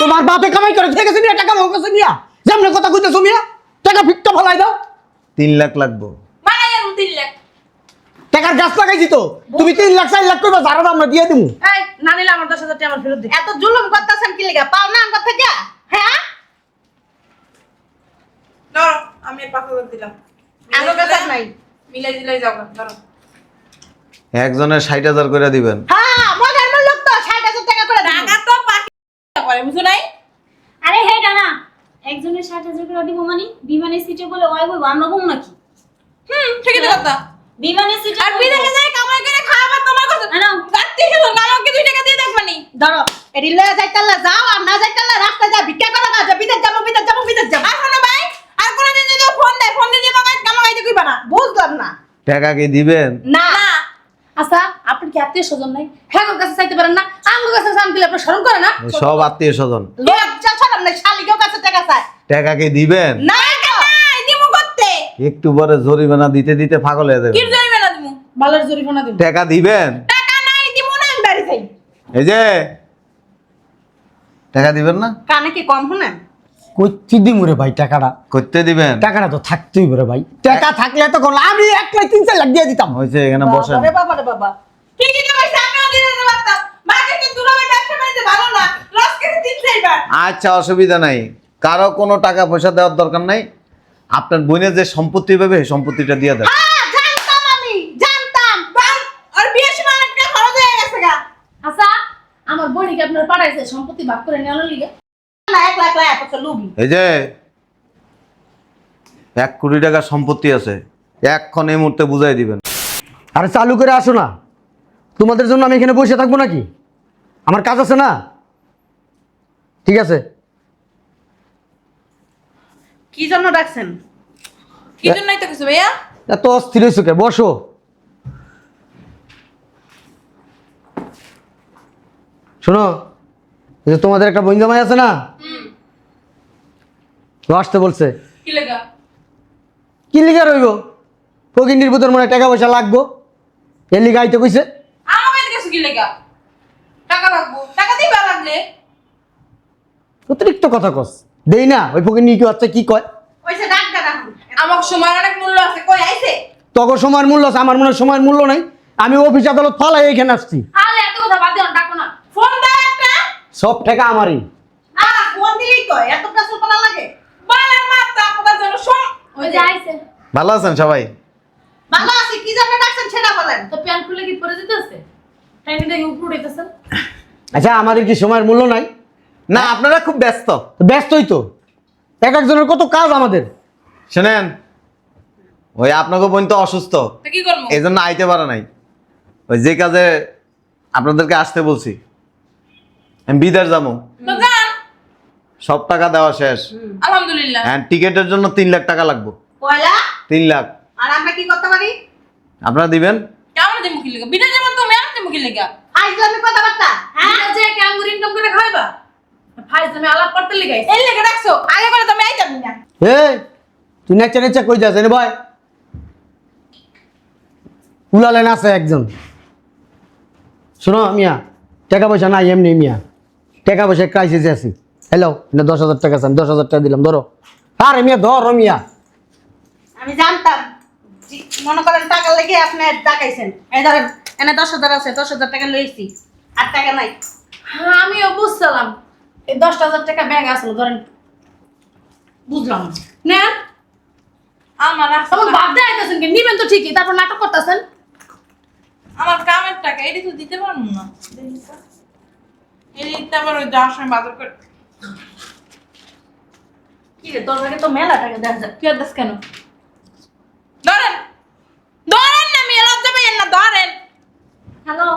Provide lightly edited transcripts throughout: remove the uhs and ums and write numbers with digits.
তোমার বাপে কামাই করে ঠিক আছে মিয়া, টাকা আমার কাছে মিয়া। যেমন কথা কইতেছো মিয়া, টাকা ফিকটা ফলাই দাও। 3 লাখ লাগবো। মানে 3 লাখ টাকার গাছ লাগাইছি তো, তুমি 3 লাখ 4 লাখ কইবা, যারা আমরা দিয়ে দিমু। এই না নিলে আমার 10,000 টাকা আমার ফেরত দে। এত জুলুম করতেছেন কি লাগা? পাও না আমার থেকে? হ্যাঁ, ধরো আমি 5,000 দিলাম। আমার কাছে নাই। মিলাই দিলাই যাও ধরো। একজনের 60,000 করে দিবেন। হ্যাঁ, মজার লোক তো 60,000 টাকা করে দাও। টাকা তো বাকি করে বুঝো নাই? আরে হেটা না, একজনের 60,000 করে দিব মানে বিমানের সিটে বলে ওই বই আমরা বম নাকি? ঠিকই তো কথা। বিমানের সিটে আর বিদেশে যায় কামাই করে খাওয়া তোমার কথা। আনো। গাত্তি খেলো আমাকে 2 টাকা দিয়ে দেখবানি। ধরো, এডি লয়ে যাইতালা যাও, আর না যাইতালা রাস্তা যা ভিক্ষা করো না, যে বিদেশ যাবো বিদেশ যাবো বিদেশ যাবো। আর শোনো ভাই, আর কোনদিন যদি ফোন দেয় ফোন দিয়ে কামাইতে কইবা না। বুঝলাম না। টাকা কি দিবেন? না, না আচ্ছা আপনার কি আত্মীয় স্বজন নাই? হ্যাঁ, ওর কাছে চাইতে পারেন না, আমার কাছে চান দিলে আপনার শরম করে না? সব আত্মীয় স্বজন। লজ্জা শরম নাই, শালিকেও কাছে টাকা চায় টাকা কি দিবেন? না? নাই দিমু করতে। একটু পরে জরিমানা দিতে দিতে পাগল হয়ে কি যাবেন। জরিমানা না দিমু? বালের জরিমানা দিব। টাকা দিবেন? টাকা নাই দিমু না আমি বাড়ি যাই। এই যে টাকা দিবেন না? কানে কি কম শুনেন? কইতে দিমু রে ভাই টাকাটা। করতে দিবেন? টাকাটা তো থাকতেই রে ভাই। টাকা থাকলে তো কোন আমি 1 লাখ 3-4 লাখ দিয়ে দিতাম। হয়েছে, এখানে বসেন। বাবা রে বাবা রে বাবা। ঠিকই তো কইছে আমিও দিয়ে দিতে পারতাম। বাকি তো দুলাভাই ব্যবসা বাণিজ্য ভালো না। লস করে দিন চাইবা। আচ্ছা, অসুবিধা নাই। কারো কোনো টাকা পয়সা দেওয়ার দরকার নাই। আপনার বোনের যে সম্পত্তি পাবে সেই সম্পত্তিটা দিয়ে দেন। হ্যাঁ, জানতাম আমি, জানতাম। আর বিয়ের সময় অনেকটা খরচ হয়ে গেছে গা। আচ্ছা আমার বোনকে আপনার পাঠাইছে সম্পত্তি ভাগ করে নেওয়ার লিগে। না, 1 লাখ লাখ আপনি লুবি। এই যে 1 কোটি টাকা সম্পত্তি আছে, এক্ষণ এই মুহূর্তে বুঝাই দিবেন। আরে চালু করে আসো না, তোমাদের জন্য আমি এখানে বসে থাকবো নাকি? আমার কাজ আছে না? ঠিক আছে, কি জন্য ডাকছেন? কি জন্যই তো কিছু ভাইয়া? এত অস্থির হয়েছো কে? বসো। শোনো, এই যে তোমাদের একটা বোন জামাই আছে না, ও আসতে বলছে। কি লাগা? কি লিখে রইব? ফকির নির্বোধের মনে হয় টাকা পয়সা লাগবো, এর লিগে আইতে কইছে। আমার কাছে কি লাগা? টাকা লাগবো। টাকা দিবা লাগলে। অতিরিক্ত কথা কস। দেই না, ওই ফকির নিয়ে কি হচ্ছে কি কয়? ওইসে ডাক দেন এখন। আমার সময় অনেক মূল্য আছে। কই আইছে? তখন সময়ের মূল্য আছে, আমার মনে হয় সময়ের মূল্য নাই। আমি অফিস আদালত ফালাই এখানে আসছি। আরে এত কথা বাদ দিও, ডাকো না। ফোন দাও একটা। সব টাকা আমারই। ফোন দিলেই কয়, এত প্রেসার করা লাগে? বালের মাথা আপনাদের জন্য ওই যে আইছে ভালো আছেন সবাই? ভালো আছি, কি জন্য ডাকছেন সেটা বলেন। তো প্যান্ট খুলে কি পরে যেতেছে? টাইম দেখে উপরে উঠাইতেছেন। আচ্ছা, আমাদের কি সময়ের মূল্য নাই? না, আপনারা খুব ব্যস্ত। ব্যস্তই তো, এক একজনের কত কাজ আমাদের। শোনেন, ওই আপনাকে বোন তো অসুস্থ, তো কি করব? এই জন্য আইতে পারে নাই। ওই যে কাজে আপনাদেরকে আসতে বলছি, আমি বিদেশ যাবো। তো যান। সব টাকা দেওয়া শেষ। আলহামদুলিল্লাহ। হ্যাঁ, টিকেটের জন্য 3 লাখ টাকা লাগবে। পয়লা 3 লাখ আর আমরা কি করতে পারি? আপনারা দিবেন? কেমন দিমু কি লাগা? বিদেশ যাবেন তো মেয়ার দিমু কি লাগা? আইজলামি কথাবার্তা, হ্যাঁ? হ্যাঁ যে ক্যাঙ্গুর ইনকাম করে খাইবা। ফাইজলামি আলাপ করতে লিগাই। এই লাগা রাখছো। আগে করে তো আমি আইতাম না। এই তুই নেচা নেচা কই যাস? এনে ভাই উলালেন আছে একজন। শোনো মিয়া, টাকা পয়সা নাই এমনি মিয়া, টাকা পয়সা ক্রাইসিসে আছি। হ্যালো, না 10,000 টাকা আছে, আমি 10,000 টাকা দিলাম, ধরো। আরে মিয়া ধরো মিয়া। আমি জানতাম মনে করেন টাকা লেগে আপনি টাকাইছেন। এই ধরেন, এনে 10,000 আছে, 10,000 টাকা লইছি, আর টাকা নাই। হ্যাঁ আমিও বুঝছিলাম এই 10,000 টাকা ব্যাগ আসলো ধরেন। বুঝলাম না। আমার রাস্তা তখন বাদ দিয়ে আইতেছেন কি? নিবেন তো ঠিকই, তারপর নাটক করতেছেন। আমার কামের টাকা এটি তো দিতে পারবো না। এই দিতে আবার ওই যাওয়ার সময় বাজার করে। কি রে তোর ভাগে তো মেলা টাকা দেখা যায়। তুই আর দাস কেন? ধরেন ধরেন না, আমি লজ্জা পাইয়েন না, ধরেন। হ্যালো,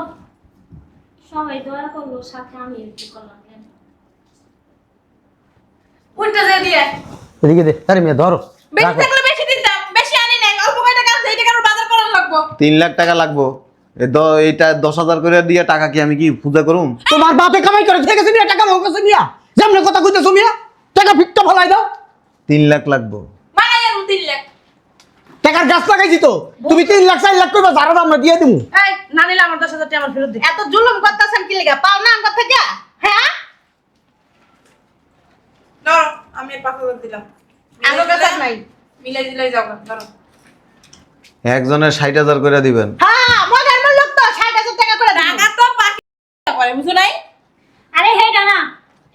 সবাই দোয়া করলো, সাথে আমি একটু করলাম। কেন? উল্টা যে দিয়ে এদিকে দে। আরে মিয়া ধরো, বেশি রাখো। থাকলে বেশি দিতাম, বেশি আনি নাই। অল্প কয় টাকা আছে, এই টাকার বাজার করার লাগবো। 3 লাখ টাকা লাগবো। এইটা 10,000 করে দিয়ে টাকা কি আমি কি পূজা করুম? তোমার বাপে কামাই করে ঠিক আছে মিয়া, টাকা আমার কাছে মিয়া। যেমন কথা কইতেছো মিয়া, টাকা ফিকটা ফলাই দাও। 3 লাখ লাগবো। মানে 3 লাখ। টাকার গাছ লাগাইছি তো, তুমি 3 লাখ 4 লাখ কইবা, যারা আমরা দিয়ে দিমু। এই না নিলে আমার 10,000 টাকা আমার ফেরত দে। এত জুলুম করতেছেন কি লাগা? পাও না আমার থেকে? হ্যাঁ, আমি 5,000 দিলাম। আমার কাছে আর নাই। মিলাই দিলাই যাও গা, ধরো। একজনের 60,000 করে দিবেন। হ্যাঁ মজার লোক তো 60,000 টাকা করে দাও। টাকা তো বাকি করে, বুঝো নাই? আরে হে ডানা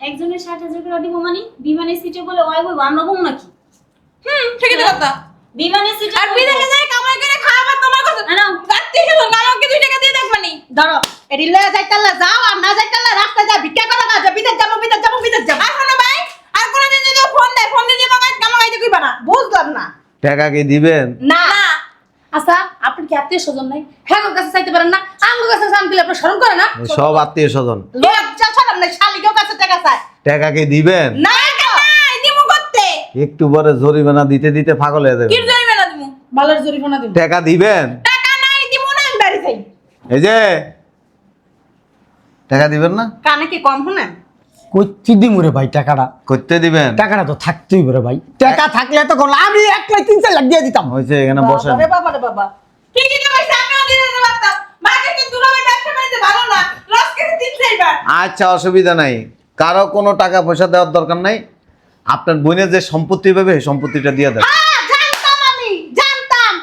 একজনের 60,000 করে দিব মানে বিমানের সিটে বলে ওই বই আমরা বম নাকি? ঠিকই তো কথা। বিমানের সিটে আর বিদেশে যাই কামাই করে খাবার তোমার কাছে। আনো। রাত্রি শুধু আমাকে 2 টাকা দিয়ে দেখবানি। ধরো এডি লয়ে যাইতাল্লা যাও আর না যাইতাল্লা রাস্তায় যা ভিক্ষা করো না যে বিদেশ যাবো বিদেশ যাবো বিদেশ যাবো। আর শোনো ভাই, আর কোনদিন যদি ফোন দেয়, ফোন দিয়ে কামাইতে কইবা না। বুঝলাম না। টাকা কি দিবেন? না না। আচ্ছা আপনার কি আত্মীয় স্বজন নাই? হ্যাঁ ওর কাছে চাইতে পারেন না, আমার কাছে চান দিলে আপনার শরম করে না? সব আত্মীয় স্বজন। লজ্জা ছাড়াম না শালিকেও কাছে টাকা চায় টাকা কি দিবেন? না তো। নাই দিমু করতে। একটু পরে জরিমানা দিতে দিতে পাগল হয়ে যাবে। কি জরিমানা দিমু? বালের জরিমানা দিব। টাকা দিবেন? টাকা নাই দিমু না, আমি বাড়ি যাই। এই যে টাকা দিবেন না? কানে কি কম শুনেন? কইতে দিমু রে ভাই টাকাটা। করতে দিবেন? টাকাটা তো থাকতেই পারে ভাই। টাকা থাকলে তো কোন আমি 1 লাখ 3 লাখ দিয়ে দিতাম। হয়েছে, এখানে বসেন। বাবা রে বাবা রে বাবা। ঠিকই তো কইছে, আমিও দিয়ে দিতে পারতাম। মাকে কিন্তু দুলাভাই ব্যবসা বাণিজ্য ভালো না। লস করে দিন চাইবা। আচ্ছা, অসুবিধা নাই। কারো কোনো টাকা পয়সা দেওয়ার দরকার নাই। আপনার বোনের যে সম্পত্তি পাবে সেই সম্পত্তিটা দিয়ে দেন। হ্যাঁ জানতাম আমি জানতাম।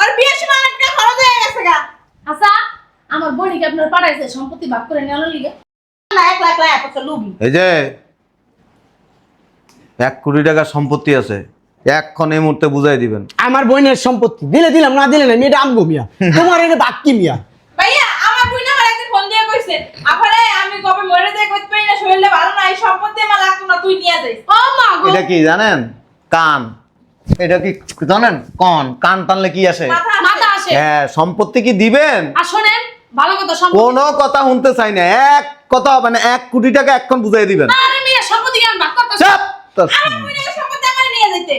আর বিয়ের সময় অনেক টাকা খরচ হয়ে গেছে গা। আচ্ছা আমার বোনকে আপনার পাঠাইছে সম্পত্তি ভাগ করে নেওয়ার লিগে। না 1 লাখ লাখ আপনি লুবি। এই যে 1 কোটি টাকা সম্পত্তি আছে, এক্ষণ এই মুহূর্তে বুঝাই দিবেন। আমার বোনের সম্পত্তি দিলে দিলাম না দিলে না মেয়েটা আমগো মিয়া। তোমার এনে বাক্কি মিয়া। ভাইয়া আমার বুইনা আমার একদিন ফোন দিয়ে কইছে, আপারে আমি কবে মরে যাই কইতে পারি না, শরীরে ভালো না, এই সম্পত্তি আমার লাগতো না, তুই নিয়ে যাইস। ও মা গো। এটা কি জানেন? কান। এটা কি জানেন? কান টানলে কি আসে? মাথা আসে। হ্যাঁ, সম্পত্তি কি দিবেন? আর শোনেন ভালো কথা, সম্পত্তি কোনো কথা শুনতে চাই না। এক কথা হবে না। 1 কোটি টাকা এক্ষণ বুঝাই দিবেন। আরে মেয়ে সম্পত্তি কেন ভাগ করতেছ? চাপ। আমার বুইনার সম্পত্তি আমার নিয়ে যাইতে।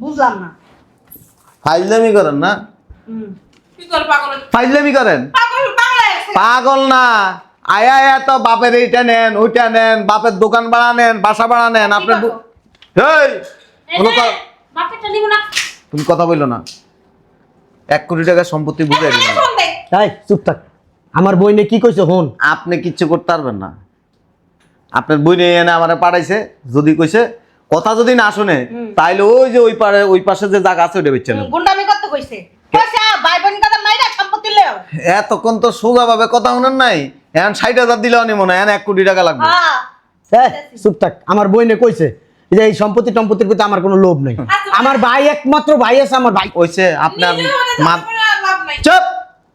বুঝলাম না। ফাইজলামি করেন না? কি কর পাগল? ফাইজলামি করেন? পাগল বাংলা আছে। পাগল না। আয়া আয়া তো বাপের এইটা নেন, ওইটা নেন, বাপের দোকান ভাড়া নেন, বাসা ভাড়া নেন। আপনার এই এই কোনো যে, কা- বাপেরটা দিব না। তুমি কথা বললো না। 1 কোটি টাকা সম্পত্তি বুঝাই দিবেন। ফোন দে। তাই চুপ থাক। আমার বইনে কি কইছে হন। আপনি কিচ্ছু করতে পারবেন না। আপনার বই নিয়ে এনে আমারে পাঠাইছে, যদি কইছে কথা যদি না শুনে তাইলে ওই যে ওই পাশে যে জায়গা আছে ওইটা বেচে নেন। গুন্ডামি করতে কইছে। কইছে ভাই বোন কথা মাইরা সম্পত্তি লও। এতক্ষণ তো সোজা ভাবে কথা শুনেন নাই। এখন 60,000 দিলেও নি মনে হয়, এখন 1 কোটি টাকা লাগবে। হ্যাঁ চুপ থাক। আমার বইনে কইছে যে এই সম্পত্তি টম্পত্তির প্রতি আমার কোনো লোভ নাই। আমার ভাই একমাত্র ভাই আছে আমার ভাই। ওইছে আপনার নিজের মধ্যে মা ঝগড়া করে আর লাভ নাই। চুপ।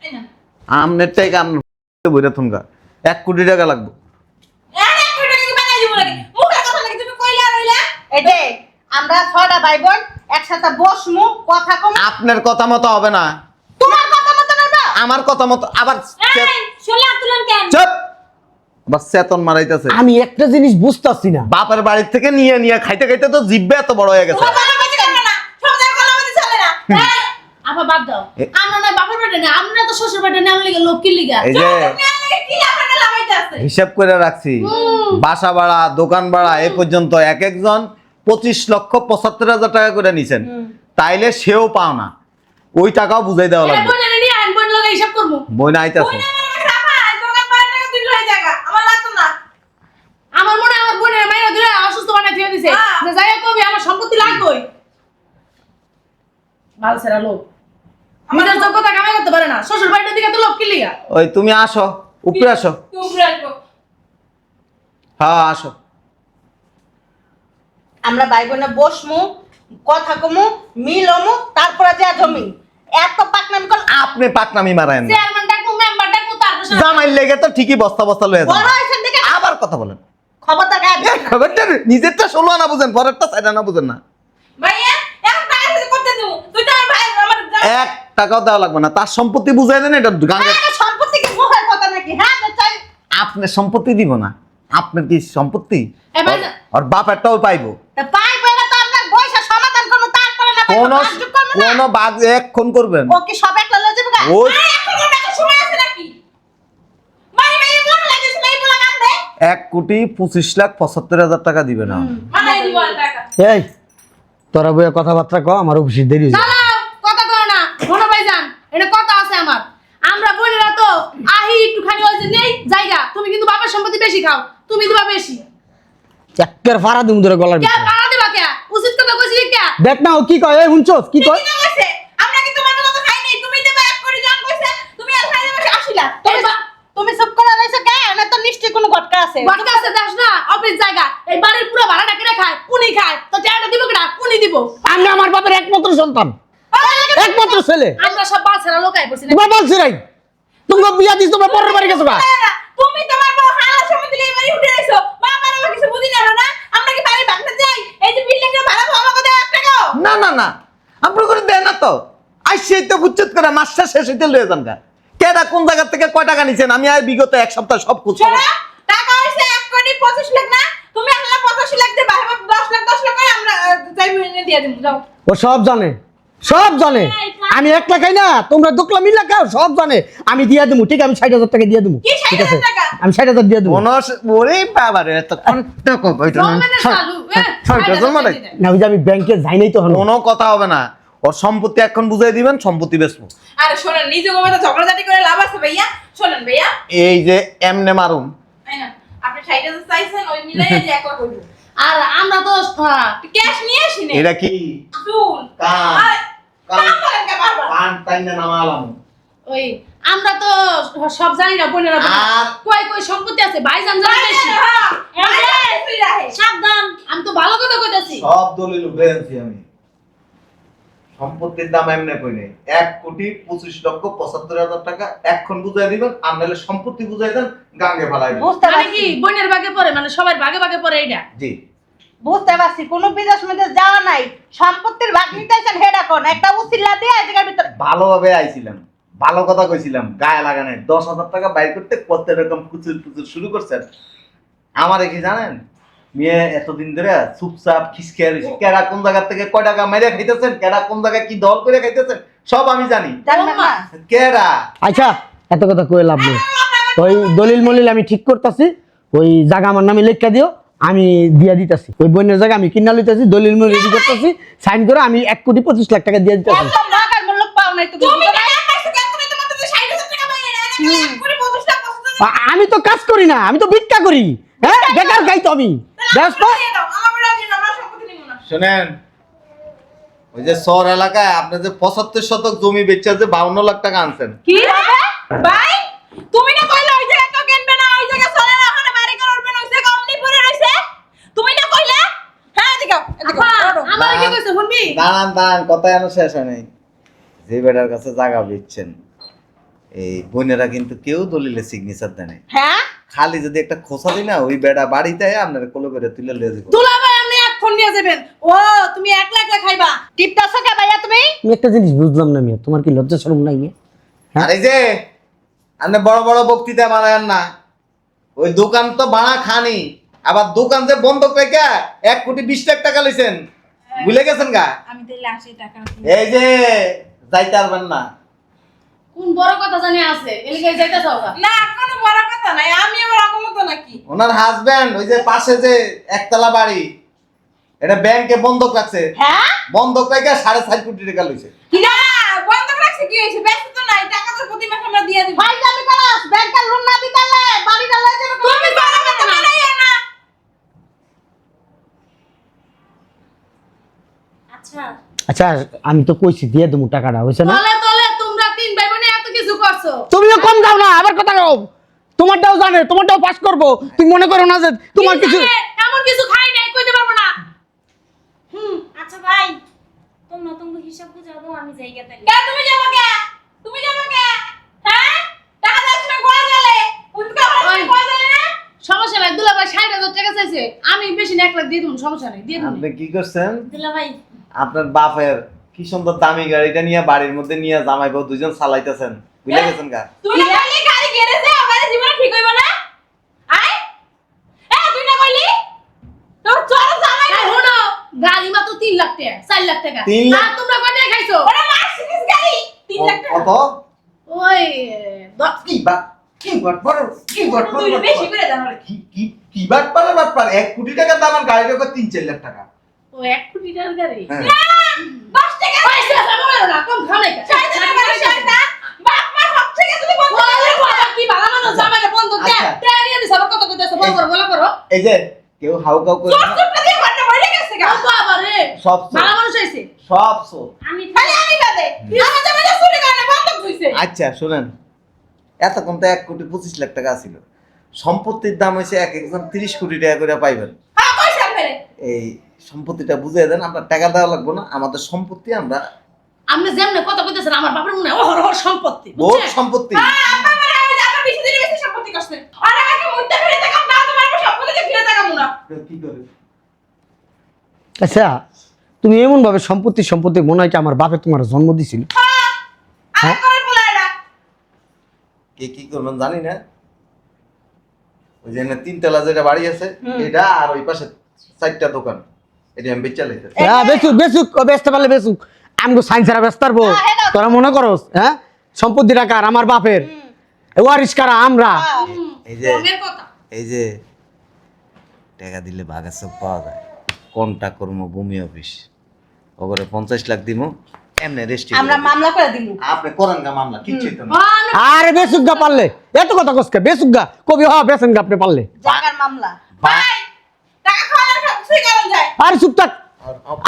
এই না। আমনের টাকা আপনার বইটা থুনগা 1 কোটি টাকা লাগবে। আরে এক কোটি টাকা কি বানাই দিব নাকি? মুখের কথা নাকি তুমি কইলা আর হইলা? এডে আমরা 6টা ভাই বোন একসাথে বসমু কথা কম। আপনার কথা মতো হবে না, তোমার কথা মত না। আমার কথা মতো। আবার এই শুনলে তুলেন কেন? চুপ। আবার চেতন মারাইতেছে। আমি একটা জিনিস বুঝতাছি না। বাপের বাড়ির থেকে নিয়ে নিয়ে খাইতে খাইতে তো জিভে এত বড় হয়ে গেছে। তোমার গলাবাজি করবে না। সব জায়গায় গলাবাজি চলে না। এই, আপা বাদ দাও। আমরা না বাপের বাড়ি না, আমরা তো শ্বশুর বাড়ি নেওয়ার লিগে লক্ষ্মীর লিগা। এই যে তুমি আর লাগে কি আপনাকে লাগাইতে আছে? হিসাব করে রাখছি, বাসা ভাড়া, দোকান ভাড়া এ পর্যন্ত এক একজন 25,75,000 টাকা করে নিছেন। তাইলে সেও পাও না, ওই টাকাও বুঝাই দেওয়া এটা লাগবে। বোনের নিয়ে আইন বোন লগে হিসাব করবো। বই না আইতাছে। বুইনা আমার সাফা, দোকান পাড়ার টাকা তুই লই জায়গা। আমার লাগতো না। আমার মনে হয় আমার বোনের মাইয়া দিলে অসুস্থ বানাই দিয়ে দিছে হ্যাঁ। যে যাই কবি আমার সম্পত্তি লাগবেই। ভাল সেরা লোক আমাদের যোগ্যতা কামাই করতে পারে না, শ্বশুর বাড়ির দিকে তো লক্ষ্মীর লিগা। ওই তুমি আসো, উপরে আসো। তুই উপরে আসবো। হ্যাঁ আসো। আমরা ভাই বোনে বসমু কথা কমু মিলমু তারপরে যা জমি এত পাকনামি কর। আপনি পাকনামি মারায়েন না। চেয়ারম্যান ডাকবো, মেম্বার ডাকবো, তারপর জামাই লেগে তো ঠিকই বস্তা বস্তা লয়ে যান। বড় হইছেন দেখে আবার কথা বলেন। খবরদার গায়ে এই খবরটা নিজেরটা 16 আনা বুঝেন, পরেরটা 4 আনা বুঝেন না। ভাইয়া, এক টাকা দিতে করতে দেবো। তুই তো আমার ভাই, আমার 1 টাকাও দেওয়া লাগবে না। তার সম্পত্তি বুঝাই দেন। এটা গাঙ্গে হ্যাঁ, সম্পত্তি কি মুখের কথা নাকি? হ্যাঁ তো চাই আপনার সম্পত্তি দিব না। আপনার কি সম্পত্তি? এবার আর বাপেরটাও পাইবো। তা পাই পেলে তো আমরা বইসা সমাধান করবো তারপরে না পাইবো কোন বাসযোগ করবো না। কোন বাদ এক্ষণ করবেন? ও কি সব একটা লয়ে যাবে গা? ওই আরে এখন ওর টাকা সময় আছে নাকি? ভাই মন লাগেছে না এই বলা কান্দে? 1,25,75,000 টাকা দিবে না। মানাই দিব আর টাকা। এই তোরা বইয়া কথাবার্তা কও, আমার অফিসে দেরি হয়ে যাবে। দাঁড়াও, কথা কও না মনে ভাই যান, এটা কথা আছে আমার। আমরা বোনেরা তো আহি একটুখানি ওই যে নেই জায়গা, তুমি কিন্তু বাবার সম্পত্তি বেশি খাও, তুমি দিবা বেশি। একের ফাড়া দিমু ধরে গলার কে ভিতরে পাড়া দিবা কে উচিত কথা কইছিলি কে দেখ না ও কি কয় এই হুনছস কি কয় কি কইছে আমরা কি তোমার মতো খাই নাই তুমি দেবা এক করে জন কইছে তুমি আর খাই দেবা আসিলা তুমি চুপ করে রইছো কে না তো নিশ্চয়ই কোনো ঘটকা আছে বাটকা আছে দাস না অফিস জায়গা এই বাড়ির পুরো ভাড়াটা কেটে খায় উনি খায় তো টাকাটা দিব কেডা উনি দিব আমি আমার বাবার একমাত্র সন্তান একমাত্র ছেলে আমরা সব বাচ্চারা লোকাই পড়ছি না তোমার বলছি রাই তুমি বিয়া দিছ তোমার পরের বাড়ি গেছো গা তুমি তোমার বউ হালা সময় দিলে এবারে উঠে আইছো মা বাবা কিছু বুঝি না না আমরা কি বাড়ি ভাঙতে যাই এই যে বিল্ডিং এর ভাড়া ভাড়া কত 1 টাকাও না না না আপনার করে দেয় না তো আইসেই তো বুঝছত করে মাসটা শেষ হইতে লয়ে যান গা কেডা কোন জায়গা থেকে কয় টাকা নিছেন আমি আর বিগত এক সপ্তাহ সব খুঁজ শোনো টাকা হইছে 1 কোটি 25 লাখ না তুমি আল্লাহ 85 লাখ দে বাবা 10 লাখ করে আমরা যাই বিল্ডিং দিয়ে দিমু যাও ও সব জানে সব জানে আমি এক টাকাই না তোমরা দোকলা মিলা খাও সব জানে আমি দিয়া দেবো ঠিক আমি 60,000 টাকা দিয়া দেবো কি ঠিক আছে 60,000 টাকা? আমি 60,000 দিয়া দেবো ওরে বাবা রে এত কষ্ট কইতো না জমেনে চালু না ওই যে আমি ব্যাংকে যাই নাই তো হলো কোনো কথা হবে না ওর সম্পত্তি এখন বুঝাই দিবেন সম্পত্তি বেচবো আরে শোনেন নিজে গোমাতা ঝগড়াঝাটি করে লাভ আছে ভাইয়া শোনেন ভাইয়া এই যে এমনে মারুম তাই না আপনি 60,000 চাইছেন ওই মিলাই যে একবার কইবো আর আমরা তো ক্যাশ নিয়ে আসি নে এটা কি চুল কান। আয়, কান বলেন কে বারবার পান টাইন না নামালাম ওই আমরা তো সব জানি না বোনেরা আর- কই কই সম্পত্তি আছে ভাইজান জানে বেশি সাবধান। আমি তো ভালো কথা কইতাছি সব দলিল বেরেছি আমি সম্পত্তির দাম এমনি কই নাই 1,25,75,000 টাকা এখন বুঝাই দিবেন আর নাহলে সম্পত্তি বুঝাই দেন গাঙ্গে ফেলাই দিবেন বুঝতে মানে পারছি কি বোনের ভাগে পড়ে মানে সবার ভাগে ভাগে পড়ে এইটা জি বুঝতে পারছি কোনো বিদেশ মেদেশ যাওয়া নাই সম্পত্তির ভাগ নিতেছেন হেডা কোন একটা উসিল্লা দিয়ে এই জায়গার ভিতরে ভালোভাবে আইছিলাম ভালো কথা কইছিলাম গায়ে লাগানে 10,000 টাকা বাইর করতে কত রকম কুচুর কুচুর শুরু করছেন আমার কি জানেন মেয়ে এতদিন ধরে চুপচাপ খিসকে রয়েছে কেডা কোন জায়গা থেকে কয় টাকা মেরে খাইতেছেন কেডা কোন জায়গায় কি দল করে খাইতেছেন সব আমি জানি জানবেন না কেডা আচ্ছা এত কথা কয়ে লাভ নেই ওই দলিল মলিল আমি ঠিক করতেছি ওই জায়গা আমার নামে লেখা দিও আমি দিয়া দিতেছি ওই বোনের জায়গা আমি কিনা লইতেছি দলিল মলিল রেডি করতেছি সাইন করে আমি 1,25,00,000 টাকা দিয়ে দিতেছি একদম ঢাকার মূল্য পাও নাই তুমি তুমি টাকা পাইছো কেন তুমি তোমার তো 60,000 টাকা পাইয়ে না আমি 1 কোটি 25 লাখ আমি তো কাজ করি না আমি তো ভিক্ষা করি হ্যাঁ বেকার গাই তো আমি ব্যস্ত শুনেন ওই যে শহর এলাকায় আপনি যে 75 শতক জমি বেচা যে 52 লাখ টাকা আনছেন কি ভাই তুমি না কইলা ওই জায়গা তো কিনবে না ওই জায়গা চলে না ওখানে বাড়ি করবে না ওই জায়গা অমনি পড়ে রইছে তুমি না কইলা হ্যাঁ এদিকে আমার কি কইছে শুনবি দাঁড়ান দাঁড়ান কথা এখনো শেষ হয় নাই যে বেটার কাছে জায়গা বেচছেন এই বোনেরা কিন্তু কেউ দলিলে সিগনেচার দেয় নাই হ্যাঁ খালি যদি একটা খোসা দিই না ওই বেটা বাড়িতে আপনার কোলে করে তুলে লিয়ে দিব দুলা ভাই আপনি এখন নিয়ে যাবেন ও তুমি একলা একলা খাইবা টিপটাছো কে ভাইয়া তুমি আমি একটা জিনিস বুঝলাম না মিয়া তোমার কি লজ্জা শরম নাই মিয়া আর এই যে আপনি বড় বড় বক্তৃতা বানায়েন না ওই দোকান তো ভাড়া খানি আবার দোকান যে বন্ধক রেখে 1,20,00,000 টাকা লইছেন ভুলে গেছেন গা আমি তাইলে 80 টাকা এই যে যাইতে পারবেন না কোন বড় কথা জানি আছে এলিগে যাইতাছ না কোনো বড় কথা নাই আমি আবার অগমত নাকি ওনার হাজবেন্ড ওই যে পাশে যে একতলা বাড়ি এটা ব্যাংকে বন্ধক রাখছে হ্যাঁ বন্ধক রেখে 4.5 কোটি টাকা লইছে কি না বন্ধ রাখছে কি হইছে ব্যস্ত তো নাই টাকা তো প্রতি মাসে আমরা দিয়ে দিব ভাই জানি করাস ব্যাংকের লোন না দিতালে বাড়িটা লয়ে যাবে তুমি বড় কথা নাই না আচ্ছা আচ্ছা আমি তো কইছি দিয়ে দেবো টাকাটা হয়েছে না তলে তলে তোমরা তিন ভাই বোনে এত কিছু করছো তুমিও কম দাও না আবার কথা কও তোমারটাও জানে তোমারটাও পাস করবো তুমি মনে করো না যে তোমার কি কিছু জানে? এমন কিছু খাই নাই কইতে পারবো না আচ্ছা ভাই তোমরা তোমাকে হিসাব বুঝাও দাও আমি জায়গা তাই কে তুমি যাবো কে তুমি যাবো কে হ্যাঁ টাকা দাও তুমি গোয়া গেলে উনকা ওই। গোয়া গেলে না সমস্যা নাই দুলা ভাই 60,000 টাকা চাইছে আমি বেশি না 1 লাখ দিয়ে দেব সমস্যা নাই দিয়ে দেব আপনি কি করছেন দিলা ভাই আপনার বাপের কি সুন্দর দামি গাড়িটা নিয়ে বাড়ির মধ্যে নিয়ে জামাই বউ দুজন চালাইতেছেন বুঝলে গেছেন গা তুই না কইলি গাড়ি গেরেছে আমার জীবন ঠিক হইব না আই এ তুই না কইলি তোর চল জামাই আর হলো গাড়ি মাত্র 3 লাখ টাকা 4 লাখ টাকা 3 লাখ? আর তোমরা কয় টাকা খাইছো ওরে মার্সিডিজ গাড়ি 3 লাখ টাকা কত ওই কি বাট তুই বেশি করে দাও রে কি বাট পারে 1 কোটি টাকা দামের গাড়ির উপর 3-4 লাখ টাকা ও 1 কোটি টাকার গাড়ি হ্যাঁ। 10 টাকা পয়সা সামনে না কম খানে কা শয়তানের বাড়ি শয়তান বাপ মা সব থেকে তুমি বন্ধ ওরে বাবা কি ভালো মানুষ জামাইকে বন্ধ দে আচ্ছা। টাকা নিয়ে দিছ আবার কত কইতেছ বল করো বল করো এই যে কেউ হাউকাউ করে চোর না। চোরটা দিয়ে ঘরটা ভরে গেছে গা। বাবা রে সব চোর। ভালো মানুষ হয়েছে সব চোর। আমি খালি আমি বাদে। আমার জামাই চুরি করে না, বন্ধক ধুইছে। আচ্ছা শুনেন, এতক্ষণ তো 1,25,00,000 টাকা ছিল। সম্পত্তির দাম হয়েছে এক একজন 30 কোটি টাকা করে পাইবেন। হ্যাঁ, পয়সা ফেলে। এই সম্পত্তিটা বুঝিয়ে দেন, আপনার টাকা দেওয়া লাগবে না, আমাদের সম্পত্তি আমরা আপনি যেমনে কথা কইতেছেন আমার বাপের মনে হয় অহরহ সম্পত্তি বহুত বুঝছেন সম্পত্তি। হ্যাঁ, আব্বা মানে ওই যে আমার বেশি দিনে বেশি সম্পত্তি করছে। আর আমাকে মুইতে ফিরে তাকাম না, তোমার সম্পত্তিতে ফিরে তাকামু না। কি করে? আচ্ছা তুমি এমন ভাবে সম্পত্তি মনে হয় কি আমার বাপে তোমার জন্ম দিছিল? আর করে বলায় না। কে কি করবেন জানি না। ওই যে 3 তলা যেটা বাড়ি আছে এটা, আর ওই পাশে 4টা দোকান, এটা আমি বেচা লাইতে। হ্যাঁ বেচতে পারলে বেচুক, আমগো সাইন্সেরা ব্যস্ত পারবো। তোরা মনে করস হ্যাঁ সম্পত্তি টাকার আমার বাপের ওয়ারিশ কারা আমরা। এই যে রঙের কথা এই যে টাকা দিলে ভাগের সব পাওয়া যায়, কোনটা করবো ভূমি অফিস ওপরে 50 লাখ দিব, এমনি রেস্টি আমরা মামলা করে দিমু। আপনি করেন গা মামলা, কিচ্ছুই তো না। আরে বেচুক গা পারলে, এত কথা কসকে বেচুক গা কবি হ বেচেন গা আপনি পারলে। জায়গার মামলা। ভাই, টাকা খাওয়ালে সব কিছুই করা যায়। আরে চুপ থাক,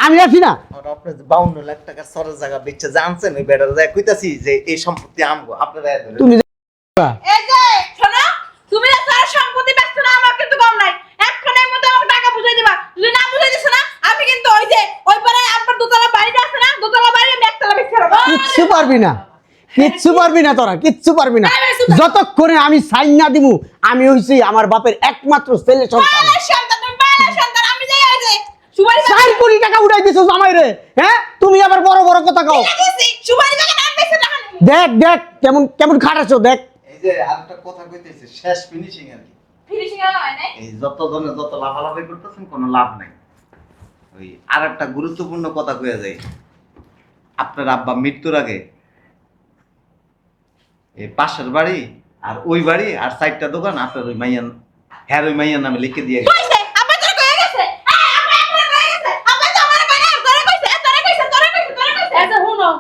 আমি আছি না। আর আপনি যে 52 লাখ টাকার সরের জায়গা বেচে জানছেন, ওই বেটার যায় কইতাছি যে এই সম্পত্তি আমগো, আপনারা তুমি এই যে, শোনো, তুমি না তার সম্পত্তি ব্যস্ত না, আমার কিন্তু কম নাই। এক্ষণের মধ্যে আমাকে টাকা বুঝাই দিবা। যদি না বুঝাই দিছো না, আমি কিন্তু ওই যে ওই পারে আপনার দোতলা বাড়িটা আছে না, দোতলা বাড়ি আমি একতলা বেচে রাখবো। কিচ্ছু পারবি না, কিচ্ছু পারবি না, তোরা কিচ্ছু পারবি না। যতক্ষণে আমি সাইন না দিমু, আমি হইছি আমার বাপের একমাত্র ছেলে সন্তান। বালের সন্তান, তুমি বালের সন্তান, আমি যাই ওই যে সুবারি 4 কোটি টাকা উড়াই দিছো জামাই রে। হ্যাঁ তুমি আবার বড় বড় কথা কও। বাগাইছি, সুবারি বাগান আমি বেচে টাকা নেব। দেখ দেখ কেমন কেমন খাটাছো দেখ। এই যে আরেকটা কথা কইতেছি, শেষ ফিনিশিং আর কি। ফিনিশিং এর হয় নাই। এই যতজনে যত লাফালাফি করতেছেন কোনো লাভ নাই। ওই আরেকটা গুরুত্বপূর্ণ কথা কইয়া যায়, আপনার আব্বা মৃত্যুর আগে এই পাশের বাড়ি আর ওই বাড়ি আর 4টা দোকান আপনার ওই মাইয়ান, হ্যাঁ ওই মাইয়ার নামে লিখে দিয়ে গেছে। কইছে, আব্বা তোরে কইয়া গেছে। এই আব্বা একবার কইয়া গেছে। আব্বা তো আমারে কই না, তোরে কইছে, তোরে কইছে, তোরে কইছে, তোরে কইছে। এই যে শুনো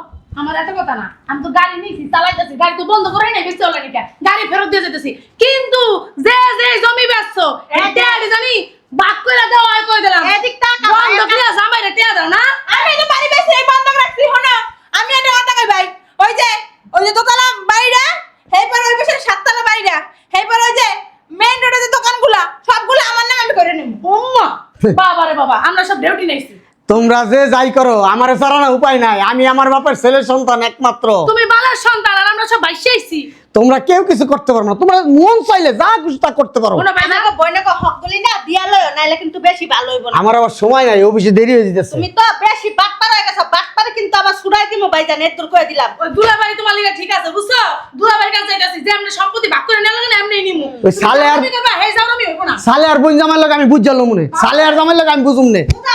আমার এত কথা না, আমি তো গাড়ি নিয়েছি চালাইতেছি, গাড়ি তো বন্ধ করে নাই বেশি চলে নাকি, গাড়ি ফেরত দিয়ে যেতেছি, কিন্তু যে যে জমি বেচছো এটা জানি বাক করে দাও আয় কই দিলাম এদিক তাকা, বন্ধ করে জামাই রে টিয়া দাও না। আমি তো বাড়ি বেশি এই বন্ধক রাখছি, শোনো, আমি একটা কথা কই ভাই, ওই যে দোতলা বাড়িটা, হেইবার ওই পাশে 7তলা বাড়িটা, হেইবার ওই যে মেইন রোডে যে দোকানগুলা, সবগুলো আমার নামে আমি করে নেব। ওম্মা বাবা রে বাবা, আমরা সব ডিউটি নেইছি। তোমরা যে যাই করো আমারে ছাড়া উপায় নাই, আমি আমার বাপের ছেলে সন্তান একমাত্র। তুমি বালার সন্তান আর আমরা সব বাইসে আইছি। তোমরা কেউ কিছু করতে পারো না, তোমরা মন চাইলে যা খুশি তা করতে পারো। কোনো ভাই আমাকে বইনাকে হকগুলি না দিয়া লইও, নাইলে কিন্তু বেশি ভালো হইব না। আমার আবার সময় নাই, অফিসে দেরি হয়ে যেতেছে। তুমি তো বেশি বাটপার হয়ে গেছো, বাটপারে কিন্তু আবার ছুড়াই দিমু ভাইজান, এত দূর করে দিলাম। ওই দুলাবাড়ি তোমার লিগা ঠিক আছে বুঝছো, দুলাবাড়ির কাছে যাইতাছি যে আমরা সম্পত্তি ভাগ করে নেলা না এমনি নিমু। ওই সালে আর তুমি কইবা হে যাও আমি হইব না। সালে আর বোন জামাই লাগে আমি বুঝ জানো মনে, সালে আর জামাই লাগে আমি বুঝুম নে। বুঝা